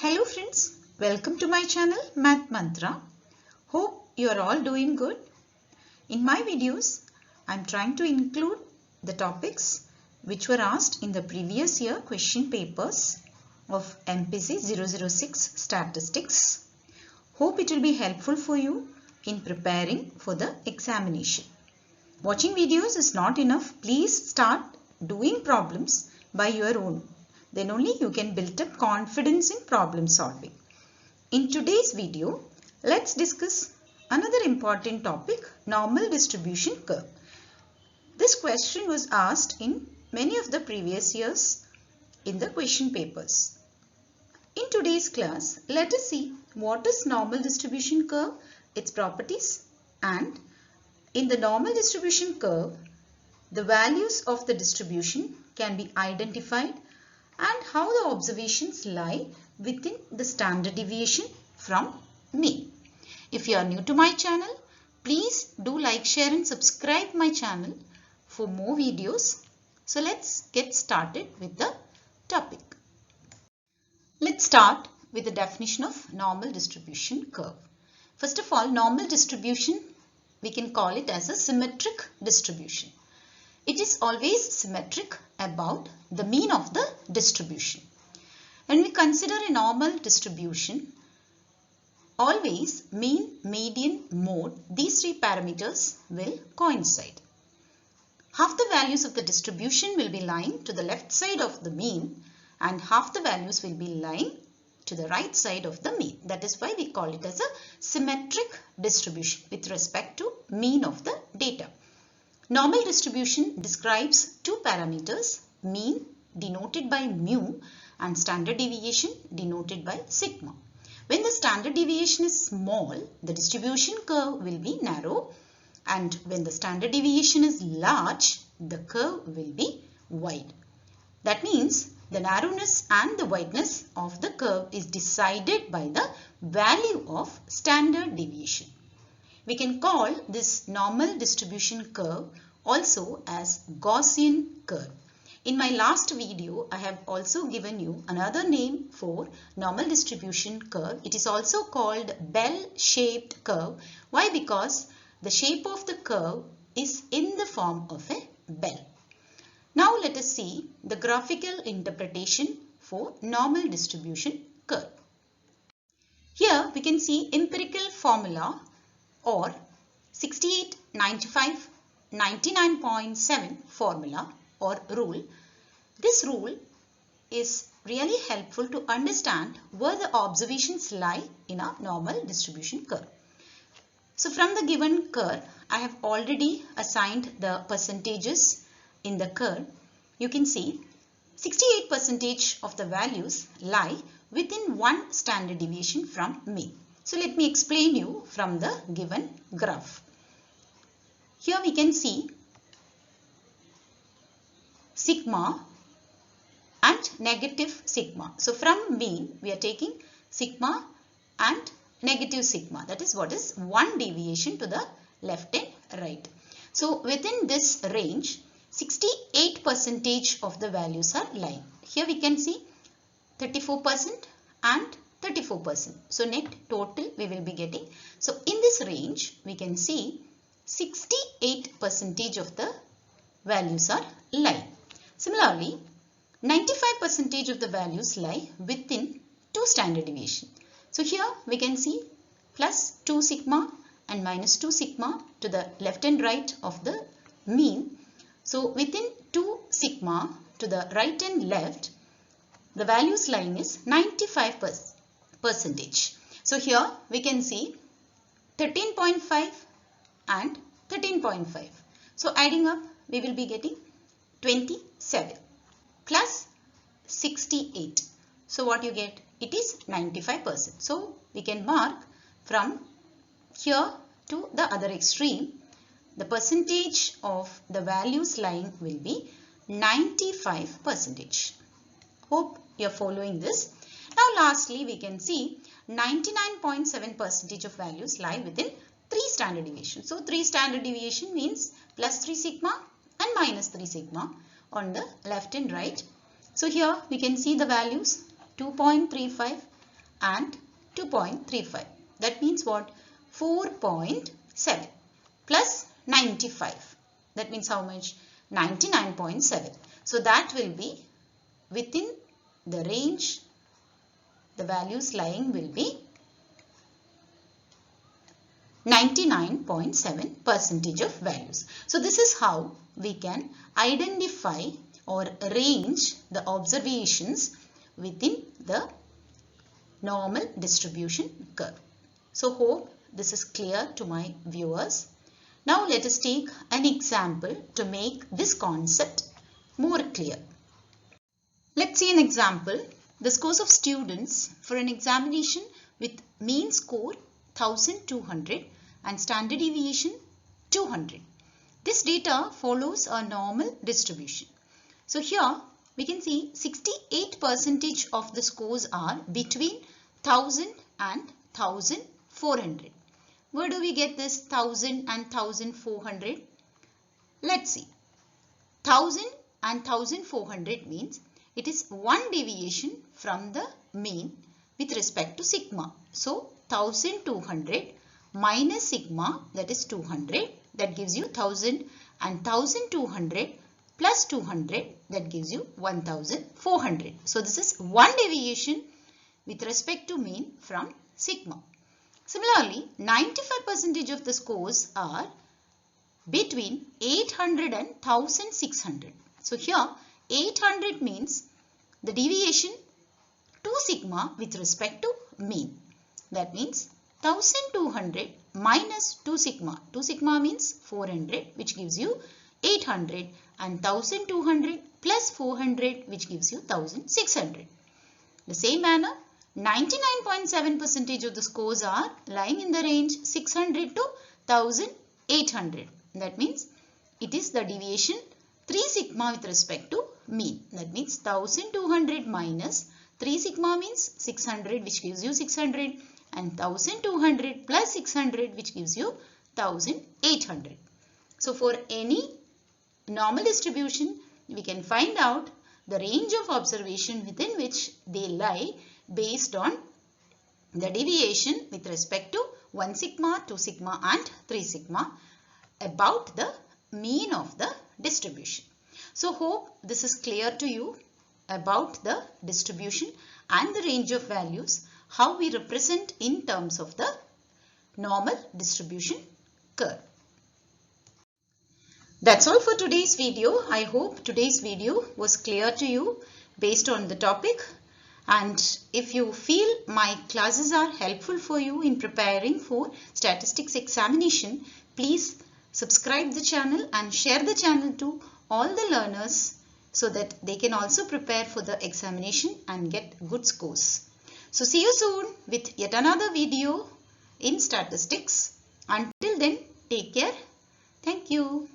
Hello friends, welcome to my channel MathManthra. Hope you are all doing good. In my videos, I am trying to include the topics which were asked in the previous year question papers of MPC 006 Statistics. Hope it will be helpful for you in preparing for the examination. Watching videos is not enough. Please start doing problems by your own. Then only you can build up confidence in problem solving. In today's video, let's discuss another important topic, normal distribution curve. This question was asked in many of the previous years in the question papers. In today's class, let us see what is normal distribution curve, its properties, and in the normal distribution curve, the values of the distribution can be identified and how the observations lie within the standard deviation from mean. If you are new to my channel, please do like, share and subscribe my channel for more videos. So let's get started with the topic. Let's start with the definition of normal distribution curve. First of all, normal distribution, we can call it as a symmetric distribution. It is always symmetric about the mean of the distribution. When we consider a normal distribution, always mean, median, mode, these three parameters will coincide. Half the values of the distribution will be lying to the left side of the mean and half the values will be lying to the right side of the mean. That is why we call it as a symmetric distribution with respect to mean of the data. Normal distribution describes two parameters, mean denoted by mu and standard deviation denoted by sigma. When the standard deviation is small, the distribution curve will be narrow, and when the standard deviation is large, the curve will be wide. That means the narrowness and the wideness of the curve is decided by the value of standard deviation. We can call this normal distribution curve also as Gaussian curve. In my last video, I have also given you another name for normal distribution curve. It is also called bell-shaped curve. Why? Because the shape of the curve is in the form of a bell. Now let us see the graphical interpretation for normal distribution curve. Here we can see empirical formula or 68, 95, 99.7 formula or rule. This rule is really helpful to understand where the observations lie in a normal distribution curve. So from the given curve, I have already assigned the percentages in the curve. You can see 68% of the values lie within one standard deviation from mean. So let me explain you from the given graph. Here we can see sigma and negative sigma. So from mean we are taking sigma and negative sigma. That is what is one deviation to the left and right. So within this range, 68% of the values are lying. Here we can see 34% and 34%. So net total we will be getting. So in this range we can see 68% of the values are lying. Similarly, 95% of the values lie within two standard deviation. So here we can see plus 2 sigma and minus 2 sigma to the left and right of the mean. So within 2 sigma to the right and left, the values lying is 95%. So here we can see 13.5 and 13.5. So adding up we will be getting 27 plus 68. So what you get? It is 95%. So we can mark from here to the other extreme. The percentage of the values lying will be 95%. Hope you are following this. Now lastly we can see 99.7% of values lie within 3 standard deviations. So 3 standard deviation means plus 3 sigma and minus 3 sigma on the left and right. So here we can see the values 2.35 and 2.35. That means what? 4.7 plus 95. That means how much? 99.7. So that will be within the range. The values lying will be 99.7% of values. So this is how we can identify or arrange the observations within the normal distribution curve. So hope this is clear to my viewers. Now let us take an example to make this concept more clear. Let's see an example. The scores of students for an examination with mean score 1200 and standard deviation 200. This data follows a normal distribution. So here we can see 68% of the scores are between 1000 and 1400. Where do we get this 1000 and 1400? Let's see. 1000 and 1400 means it is one deviation from the mean with respect to sigma. So 1200 minus sigma, that is 200, that gives you 1000, and 1200 plus 200, that gives you 1400. So this is one deviation with respect to mean from sigma. Similarly, 95% of the scores are between 800 and 1600. So here 800 means the deviation to sigma with respect to mean. That means 1200 minus 2 sigma. 2 sigma means 400, which gives you 800, and 1200 plus 400, which gives you 1600. The same manner, 99.7% of the scores are lying in the range 600 to 1800. That means it is the deviation 3 sigma with respect to mean. That means 1200 minus 3 sigma means 600, which gives you 600, and 1200 plus 600, which gives you 1800. So for any normal distribution, we can find out the range of observation within which they lie based on the deviation with respect to 1 sigma, 2 sigma and 3 sigma about the mean of the distribution. So hope this is clear to you about the distribution and the range of values, how we represent in terms of the normal distribution curve. That's all for today's video. I hope today's video was clear to you based on the topic. And if you feel my classes are helpful for you in preparing for statistics examination, please subscribe the channel and share the channel to all the learners so that they can also prepare for the examination and get good scores. So see you soon with yet another video in statistics. Until then, take care. Thank you.